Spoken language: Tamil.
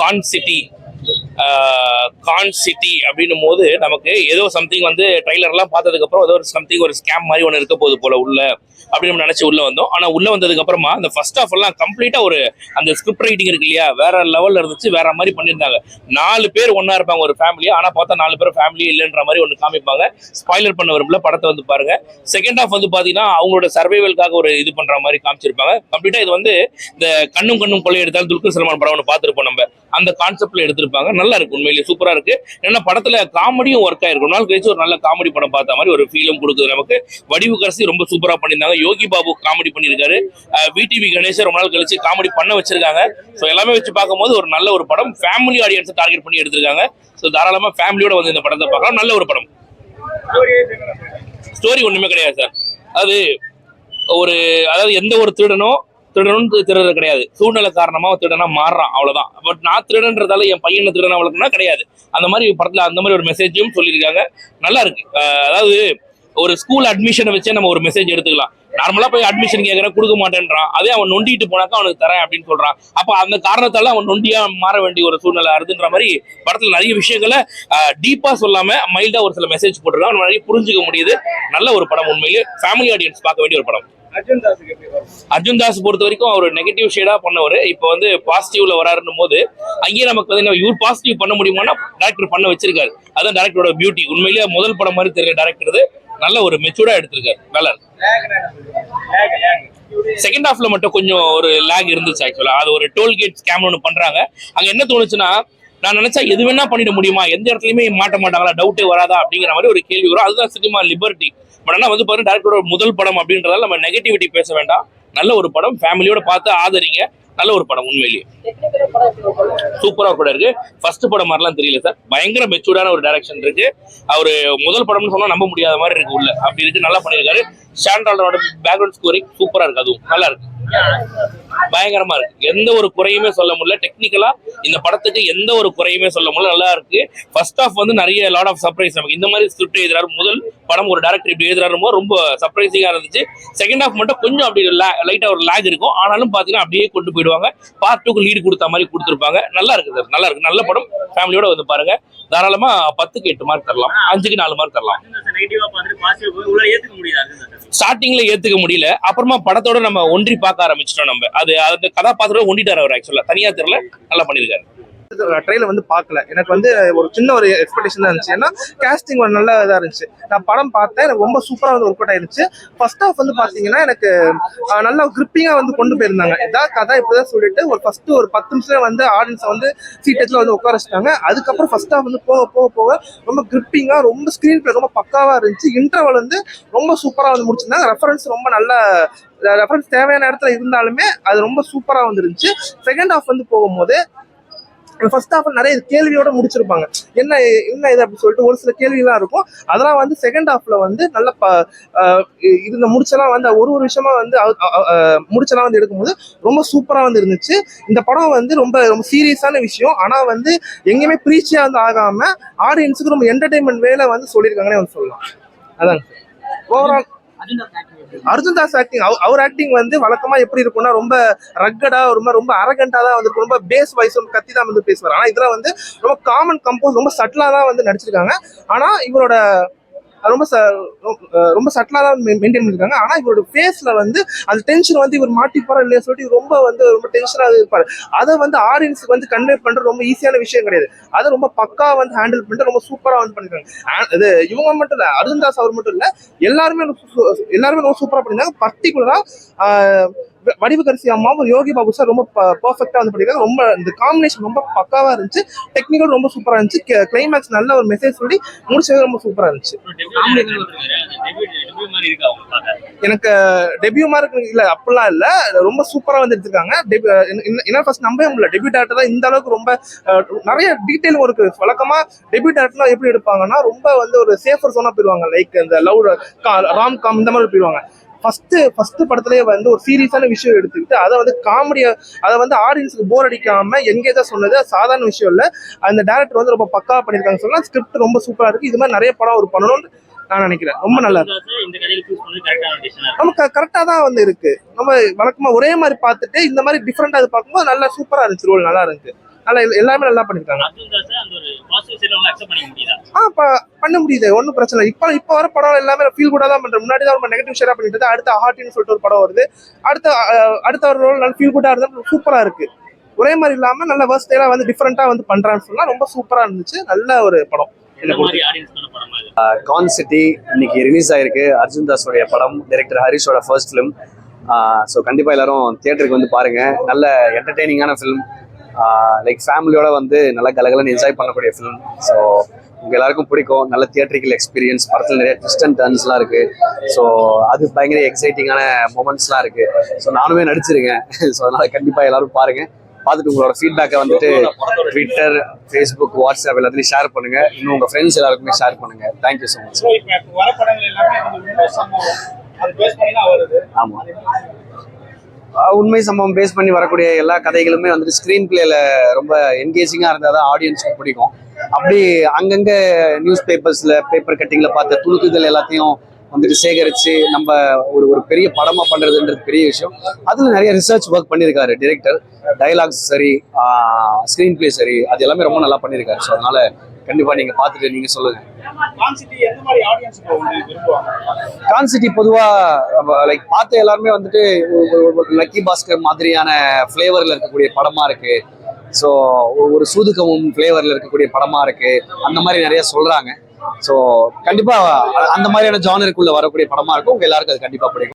கான் சிட்டி அப்படின்னும் போது நமக்கு ஏதோ சம்திங் வந்து ட்ரைலர்லாம் பார்த்ததுக்கு அப்புறம் ஏதோ ஒரு சம்திங் ஒரு ஸ்கேம் மாதிரி ஒன்று இருக்க போகுது போல உள்ள அப்படின்னு நினைச்சு உள்ள வந்தோம். ஆனா உள்ள வந்ததுக்கு அப்புறமா அந்த ஃபர்ஸ்ட் ஆஃப் எல்லாம் கம்ப்ளீட்டா ஒரு அந்த ஸ்கிரிப்ட் ரைட்டிங் இருக்கு இல்லையா, வேற லெவல்ல இருந்துச்சு, வேற மாதிரி பண்ணியிருந்தாங்க. 4 பேர் ஒன்னா இருப்பாங்க ஒரு ஃபேமிலி, ஆனா பார்த்தா 4 பேர் ஃபேமிலி இல்லைன்ற மாதிரி ஒன்று காமிப்பாங்க. ஸ்பாய்லர் பண்ண வரும்ல, படத்தை வந்து பாருங்க. செகண்ட் ஆஃப் வந்து பாத்தீங்கன்னா அவங்களோட சர்வைவலுக்காக ஒரு இது பண்ற மாதிரி காமிச்சிருப்பாங்க. கம்ப்ளீட்டா இது வந்து இந்த கண்ணும் கொள்ளை எடுத்தாலும் துல்கர் சல்மான் படம் ஒன்று பார்த்துருப்போம் நம்ம, அந்த கான்செப்ட்ல எடுத்திருப்பாங்க. நல்லா இருக்கு, உண்மையிலேயே சூப்பரா இருக்கு. ஏன்னா படத்துல காமெடியும் ஒர்க் ஆயிருக்கு. ஒரு நாள் கழிச்சு ஒரு நல்ல காமெடி படம் பார்த்த மாதிரி ஒரு ஃபீலும் கொடுக்குது நமக்கு. வடிவுக்கரசி ரொம்ப சூப்பரா பண்ணியிருந்தாங்க. யோகி பாபு காமெடி பண்ணியிருக்காரு. விடிவி கணேசன் ரொம்ப நாள் கழிச்சு காமெடி பண்ண வச்சிருக்காங்க. ஸோ எல்லாமே வச்சு பார்க்கும்போது ஒரு நல்ல ஒரு படம், ஃபேமிலி ஆடியன்ஸை டார்கெட் பண்ணி எடுத்திருக்காங்க. ஸோ தாராளமா ஃபேமிலியோட வந்து இந்த படத்தை பார்க்கலாம். நல்ல ஒரு படம். ஸ்டோரி ஒண்ணுமே கிடையாது சார். அதாவது எந்த ஒரு திருடுறது கிடையாது. சூழ்நிலை காரணமா திருடனா மாறுறான், அவ்வளவுதான். பட் நான் திருடன்றதால என் பையனை திருடனா வளர்க்கணும்னா கிடையாது. அந்த மாதிரி படத்துல அந்த மாதிரி ஒரு மெசேஜும் சொல்லியிருக்காங்க. நல்லா இருக்கு. அதாவது ஒரு ஸ்கூல் அட்மிஷனை வச்சே நம்ம ஒரு மெசேஜ் எடுத்துக்கலாம். நார்மலா போய் அட்மிஷன் கேட்கறேன், கொடுக்க மாட்டேன்றான். அதே அவன் நொண்டிட்டு போனாக்கா அவனுக்கு தரேன் அப்படின்னு சொல்றான். அப்ப அந்த காரணத்தால அவன் நொண்டியா மாற வேண்டிய ஒரு சூழ்நிலை வருதுன்ற மாதிரி படத்துல நிறைய விஷயங்களை டீப்பா சொல்லாம மைல்டா ஒரு சில மெசேஜ் போட்டிருக்கான். நிறைய புரிஞ்சுக்க முடியுது. நல்ல ஒரு படம், உண்மையிலேயே ஃபேமிலி ஆடியன்ஸ் பார்க்க வேண்டிய ஒரு படம். அர்ஜுன் தாஸ் பொறுத்த வரைக்கும் அவர் நெகட்டிவ் ஷேடா பண்ணவர். இப்ப வந்து பாசிட்டிவ்ல வராருன்னும் போது அங்கேயே நமக்கு வந்து இவர் பாசிட்டிவ் பண்ண முடியுமானா டேரக்டர் பண்ண வச்சிருக்காரு. அதான் டேரக்டரோட பியூட்டி. உண்மையிலேயே முதல் படம் மாதிரி தெரியல டேரக்டர். நல்ல ஒரு மெச்சூர்டா எடுத்திருக்காரு. நல்லா இருக்கு. செகண்ட் ஹாஃப்ல மட்டும் கொஞ்சம் ஒரு லேக் இருந்துச்சு. ஆக்சுவலா அது ஒரு டோல்கேட் ஸ்கேம் ஒன்று பண்றாங்க. அங்க என்ன தோணுச்சுன்னா, நான் நினைச்சா எது வேணா பண்ணிட முடியுமா, எந்த இடத்துலயுமே மாட்ட மாட்டாங்களா, டவுட்டே வராதா அப்படிங்கிற மாதிரி ஒரு கேள்வி வரும். அதுதான் சினிமா லிபர்ட்டி. பட் ஆனா வந்து பாருங்க, டேரக்டரோட முதல் படம் அப்படின்றதால நம்ம நெகட்டிவிட்டி பேச வேண்டாம். நல்ல ஒரு படம், ஃபேமிலியோட பார்த்து ஆதரிங்க. நல்ல ஒரு படம், உண்மையிலேயே சூப்பரா ஒரு படம் இருக்கு. ஃபர்ஸ்ட் படம் மாதிரிலாம் தெரியல சார். பயங்கர மெச்சூர்டான ஒரு டைரக்ஷன் இருக்கு. அவரு முதல் படம்னு சொன்னா நம்ப முடியாத மாதிரி இருக்கு. உள்ள அப்படி இருக்கு, நல்லா பண்ணியிருக்காரு. ஷாண்டாலோட பேக்ரவுண்ட் ஸ்கோரிங் சூப்பரா இருக்கு. அதுவும் நல்லா இருக்கு, பயங்கரமா இருக்கு. எந்த ஒரு குறையுமே சொல்ல முடியல. டெக்னிக்கலா இந்த படத்துக்கு எந்த ஒரு குறையுமே சொல்ல முடியல. நல்லா இருக்கு. ஃபர்ஸ்ட் ஆஃப் வந்து நிறைய லாட் ஆஃப் சர்ப்ரைஸ். நமக்கு இந்த மாதிரி ஸ்கிரிப்ட் எழுதுறாரு, முதல் படம் ஒரு டைரக்டர் இப்படி எழுதுறாரு, ரொம்ப சர்ப்ரைசிங்கா இருந்துச்சு. செகண்ட் ஆஃப் மட்டும் கொஞ்சம் அப்படி லைட்டா ஒரு லேக் இருக்கும். ஆனாலும் பாத்தீங்கன்னா அப்படியே கொண்டு போயிடுவாங்க. பார்ட் 2க்கு லீடு கொடுத்த மாதிரி கொடுத்துருப்பாங்க. நல்லா இருக்கு சார், நல்லா இருக்கு. நல்ல படம், ஃபேமிலியோட வந்து பாருங்க. தாராளமா 10க்கு 8 மார்க் தரலாம், 5க்கு 4 மார்க் தரலாம். ஸ்டார்டிங்ல ஏத்துக்க முடியல, அப்புறமா படத்தோட நம்ம ஒன்றி பார்க்க ஆரம்பிச்சிட்டோம். நம்ம அது அந்த கதாபாத்திரம் ஒண்டிட்டார் அவர். ஆக்சுவலா தனியா தெரியல, நல்லா பண்ணிருக்காரு. ட்ரெயிலர் வந்து பார்க்கல. எனக்கு வந்து ஒரு சின்ன ஒரு எக்ஸ்பெக்டேஷன் தான் இருந்துச்சு. ஏன்னா கேஸ்டிங் ஒரு நல்ல இதாக இருந்துச்சு. நான் படம் பார்த்தேன், எனக்கு ரொம்ப சூப்பராக வந்து ஒர்க் அவுட் ஆயிருந்துச்சு. ஃபர்ஸ்ட் ஹாஃப் வந்து பார்த்தீங்கன்னா எனக்கு நல்லா கிரிப்பிங்காக வந்து கொண்டு போயிருந்தாங்க. இதான் கதை இப்படிதான் சொல்லிட்டு ஒரு 10 நிமிஷம் வந்து ஆடியன்ஸை வந்து சீட்டத்தில் வந்து உட்கார வச்சுட்டாங்க. அதுக்கப்புறம் ஃபர்ஸ்ட் ஹாஃப் வந்து போக ரொம்ப கிரிப்பிங்காக, ரொம்ப ஸ்க்ரீன் பிளே ரொம்ப பக்காவாக இருந்துச்சு. இன்டர்வல் வந்து ரொம்ப சூப்பராக வந்து முடிச்சிருந்தாங்க. ரெஃபரன்ஸ் ரொம்ப நல்ல ரெஃபரன்ஸ் தேவையான இடத்துல இருந்தாலுமே அது ரொம்ப சூப்பராக வந்துருந்துச்சு. செகண்ட் ஹாஃப் வந்து போகும்போது ஃபர்ஸ்ட் ஹாஃப் நிறைய கேள்வியோட முடிச்சிருப்பாங்க. என்ன இது அப்படின்னு சொல்லிட்டு ஒரு சில கேள்விலாம் இருக்கும். அதெல்லாம் வந்து செகண்ட் ஹாஃப்ல வந்து நல்ல இது முடிச்செல்லாம் வந்து ஒரு விஷயமா வந்து முடிச்செல்லாம் வந்து எடுக்கும்போது ரொம்ப சூப்பரா வந்து இருந்துச்சு. இந்த படம் வந்து ரொம்ப ரொம்ப சீரியஸான விஷயம். ஆனா வந்து எங்கேயுமே ப்ரீச்சியா வந்து ஆகாம ஆடியன்ஸுக்கு ரொம்ப என்டர்டைன்மெண்ட் வேலை வந்து சொல்லியிருக்காங்கன்னே வந்து சொல்லலாம். அதான் ஓவரால் அர்ஜுன் தாஸ் ஆக்டிங். அவர் ஆக்டிங் வந்து வழக்கமா எப்படி இருக்கும்னா ரொம்ப ரக்கடா, ரொம்ப அரகண்டா தான் வந்து ரொம்ப பேஸ் வாய்ஸ் வந்து கத்தி தான் வந்து பேசுவார். ஆனா இதுல வந்து ரொம்ப காமன் கம்போஸ், ரொம்ப சட்டிலா தான் வந்து நடிச்சிருக்காங்க. ஆனா இவரோட ரொம்ப சட்டிலா தான் மெயின்டைன் பண்ணிருக்காங்க. ஆனா இவரோட ஃபேஸ்ல வந்து அந்த டென்ஷன் வந்து இவர் மாட்டிப்பாரா இல்லையா சொல்லிட்டு ரொம்ப டென்ஷனா இருப்பாரு. அதை வந்து ஆடியன்ஸுக்கு வந்து கன்வே பண்றது ரொம்ப ஈஸியான விஷயம் கிடையாது. அதை ரொம்ப பக்கா வந்து ஹேண்டில் பண்ணிட்டு ரொம்ப சூப்பரா வந்து பண்ணிருக்காங்க. இது இவங்க மட்டும் இல்ல, அர்ஜுன் தாஸ் அவர் மட்டும் இல்ல, எல்லாருமே ரொம்ப சூப்பரா பண்ணிருந்தாங்க. பர்டிகுலரா வடிவுக்கரசி அம்மாவும் யோகி பாபு சார் ரொம்ப பர்ஃபெக்டா வந்து பண்ணிருக்காங்க. ரொம்ப இந்த காம்பினேஷன் ரொம்ப பக்காவா இருந்துச்சு. டெக்னிக்கல் ரொம்ப சூப்பரா இருந்துச்சு. கிளைமேக்ஸ் நல்ல ஒரு மெசேஜ் சொல்லி முடிச்சது ரொம்ப சூப்பரா இருந்துச்சு. எனக்கு டெபியூ மார்க் இல்ல, அப்படிலாம் இல்ல, ரொம்ப சூப்பரா வந்து எடுத்திருக்காங்க. என்ன ஃபர்ஸ்ட் நம்பவே முடியல, டெபியூ டேரக்டர் தான் இந்த அளவுக்கு ரொம்ப நிறைய டீடைல் இருக்கு. வழக்கமா டெபியூ டேரக்டர்லாம் எப்படி எடுப்பாங்கன்னா ரொம்ப வந்து ஒரு சேஃபர் சோனா போயிருவாங்க. லைக் இந்த லவ் ராம் காம் இந்த மாதிரி போயிருவாங்க. ஃபர்ஸ்ட் படத்திலேயே வந்து ஒரு சீரியஸான விஷயம் எடுத்துக்கிட்டு அதை வந்து காமெடியா, அதை வந்து ஆடியன்ஸுக்கு போர் அடிக்காம எங்கேதான் சொன்னது சாதாரண விஷயம் இல்லை. அந்த டேரக்டர் வந்து ரொம்ப பக்காவா பண்ணியிருக்காங்க சொல்லலாம். ஸ்கிரிப்ட் ரொம்ப சூப்பரா இருக்கு. இது மாதிரி நிறைய படம் ஒரு பண்ணணும்னு நான் நினைக்கிறேன். ரொம்ப நல்லா இருக்கு. நமக்கு கரெக்டா தான் வந்து இருக்கு. நம்ம வழக்கமா ஒரே மாதிரி பார்த்துட்டு இந்த மாதிரி டிஃப்ரெண்டா அது பார்க்கும்போது நல்லா சூப்பரா இருந்துச்சு. ரோல் நல்லா இருக்கு. நல்லா எல்லாமே நல்லா பண்ணிருக்காங்க. பண்ண முடியுது, ஒன்றும் பிரச்சனை இல்லை. இப்போ வர படம் எல்லாமே ஃபீல் கூட தான் பண்றேன். முன்னாடி தான் நெகட்டிவ் ஷேரா பண்ணிட்டு அடுத்த ஹார்ட்னு சொல்லிட்டு ஒரு படம் வருது. அடுத்த ஒரு ரோல் நல்ல ஃபீல் குட்டா இருந்தா சூப்பரா இருக்கு. ஒரே மாதிரி இல்லாம நல்ல வெர்ஸ்டைலா வந்து டிஃபரெண்டா வந்து பண்றான்னு சொன்னா ரொம்ப சூப்பரா இருந்துச்சு. நல்ல ஒரு படம். கான் சிட்டி இன்னைக்கு ரிலீஸ் ஆயிருக்கு. அர்ஜுன் தாஸோடைய படம், டைரக்டர் ஹரிஷோட ஃபர்ஸ்ட் ஃபிலிம். ஸோ கண்டிப்பாக எல்லாரும் தியேட்டருக்கு வந்து பாருங்க. நல்ல என்டர்டெய்னிங்கான ஃபிலிம், லைக் ஃபேமிலியோட வந்து நல்லா கலகலன்னு என்ஜாய் பண்ணக்கூடிய ஃபிலிம். ஸோ உங்கள் எல்லாருக்கும் பிடிக்கும். நல்ல தியேட்டரிக்கல் எக்ஸ்பீரியன்ஸ். படத்தில் நிறைய ட்விஸ்ட் அண்ட் டர்ன்ஸ்லாம் இருக்கு. ஸோ அது பயங்கர எக்ஸைட்டிங்கான மூமெண்ட்ஸ்லாம் இருக்கு. ஸோ நானுமே நடிச்சிருக்கேன். ஸோ அதனால கண்டிப்பாக எல்லாரும் பாருங்க. பார்த்துட்டு உங்களோட ஃபீட்பேக்கை வந்துட்டு ட்விட்டர், ஃபேஸ்புக், வாட்ஸ்அப் எல்லாத்துலையும் ஷேர் பண்ணுங்க. இன்னும் உங்க ஃப்ரெண்ட்ஸ் எல்லாருக்குமே ஷேர் பண்ணுங்க. Thank you so much. ஆமா, உண்மை சம்பவம் பேஸ் பண்ணி வரக்கூடிய எல்லா கதைகளுமே வந்துட்டு ஸ்க்ரீன் பிளேல ரொம்ப என்கேஜிங்கா இருந்தால் தான் ஆடியன்ஸுக்கு பிடிக்கும். அப்படி அங்கங்க நியூஸ் பேப்பர்ஸ்ல, பேப்பர் கட்டிங்ல பார்த்த துணுக்குகள் எல்லாத்தையும் வந்துட்டு சேகரிச்சு நம்ம ஒரு பெரிய படமா பண்றதுன்றது பெரிய விஷயம். அதுல நிறைய ரிசர்ச் ஒர்க் பண்ணியிருக்காரு டைரக்டர். டயலாக்ஸ் சரி, ஸ்கிரீன் பிளே சரி, அது எல்லாமே ரொம்ப நல்லா பண்ணியிருக்காரு. ஸோ அதனால கண்டிப்பா நீங்க பார்த்துட்டு நீங்க சொல்லுங்க. கான் சிட்டி பொதுவா லைக் பார்த்த எல்லாருமே வந்துட்டு லக்கி பாஸ்கர் மாதிரியான ஃபிளேவர்ல இருக்கக்கூடிய படமா இருக்கு. ஸோ ஒரு சூதுகவும் ஃபிளேவர்ல இருக்கக்கூடிய படமா இருக்கு, அந்த மாதிரி நிறைய சொல்றாங்க. ஸோ கண்டிப்பா அந்த மாதிரியான ஜானருக்குள்ள வரக்கூடிய படமா இருக்கும். உங்க எல்லாருக்கும் அது கண்டிப்பா பிடிக்கும்.